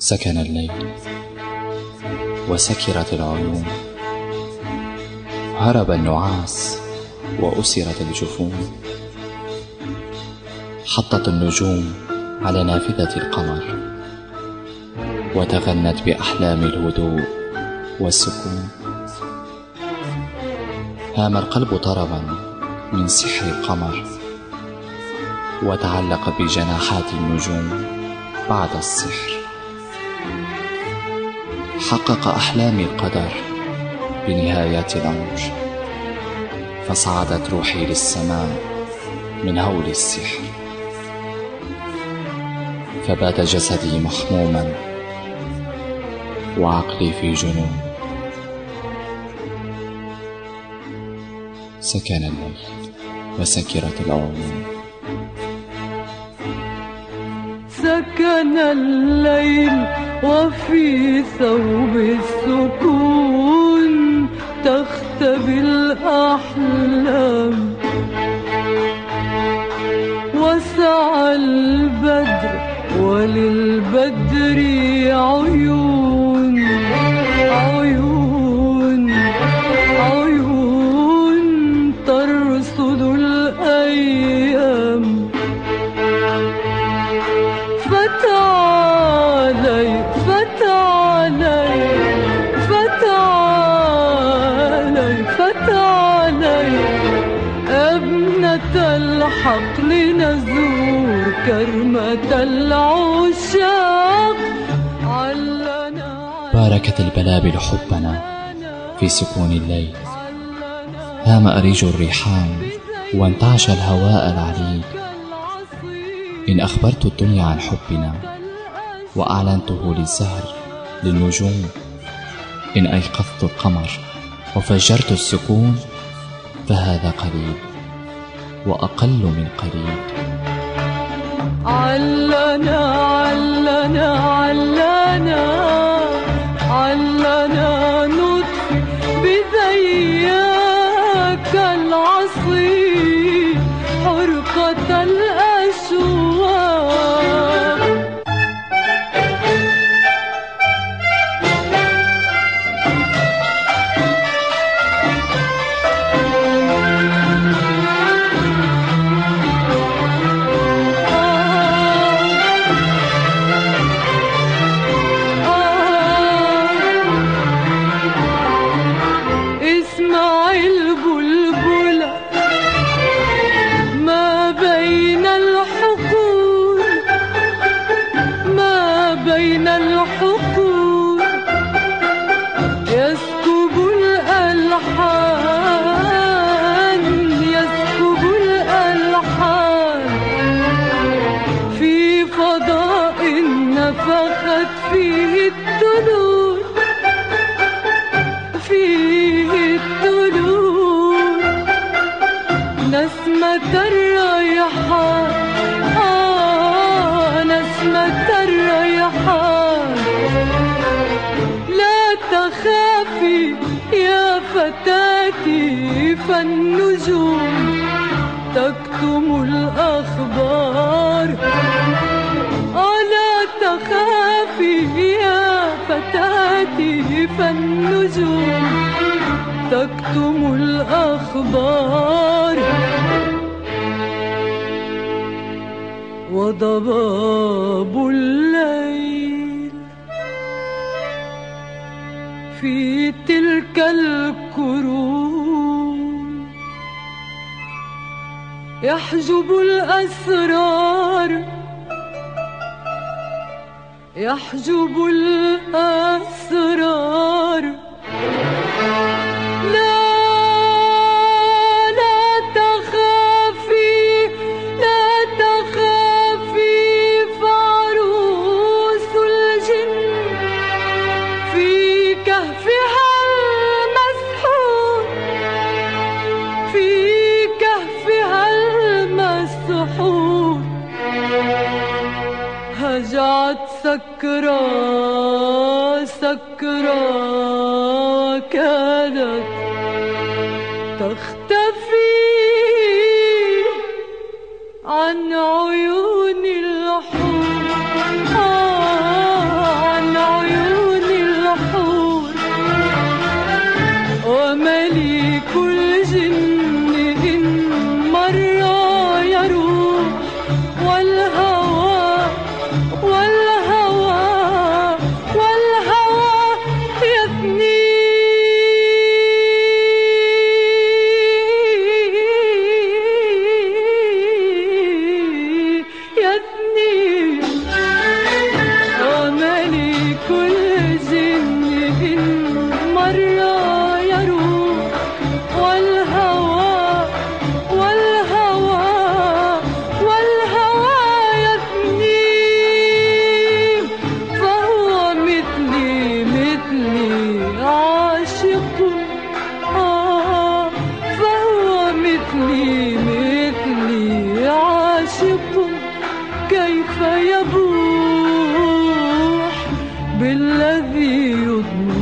سكن الليل وسكرت العيون، هرب النعاس وأسرت الجفون، حطت النجوم على نافذة القمر وتغنت بأحلام الهدوء والسكون. هام القلب طربا من سحر القمر وتعلق بجناحات النجوم بعد السحر. حقق أحلامي القدر بنهايات الأمر، فصعدت روحي للسماء من هول السحر، فبات جسدي مخموما وعقلي في جنون. سكن الليل وسكرت العيون. سكن الليل وفي ثوب السكون تختبي الأحلام، وسعى البدر وللبدر عيون عيون عيون ترصد الأيام. فتعالي فتعالي فتعالي فتعالي ابنة الحق لنزور كرمة العشاق. باركت البلابل حبنا في سكون الليل، هام أريج الريحان وانتعش الهواء العليل. إن أخبرت الدنيا عن حبنا وأعلنته للزهر للنجوم، إن أيقظت القمر وفجرت السكون، فهذا قليل وأقل من قليل. علنا علنا علنا علنا نطفي بذياك العصير حرقة الأشواق. نسمة الريحان نسمة الريحان. لا تخافي يا فتاتي فالنجوم تكتم الأخبار. لا تخافي يا فتاتي فالنجوم تكتم الأخبار. وضباب الليل في تلك الكروم يحجب الأسرار يحجب الأسرار. هجعت سكرى سكرى كادت تختفي عن عيون الحب عن كيف يبوح بالذي يضمر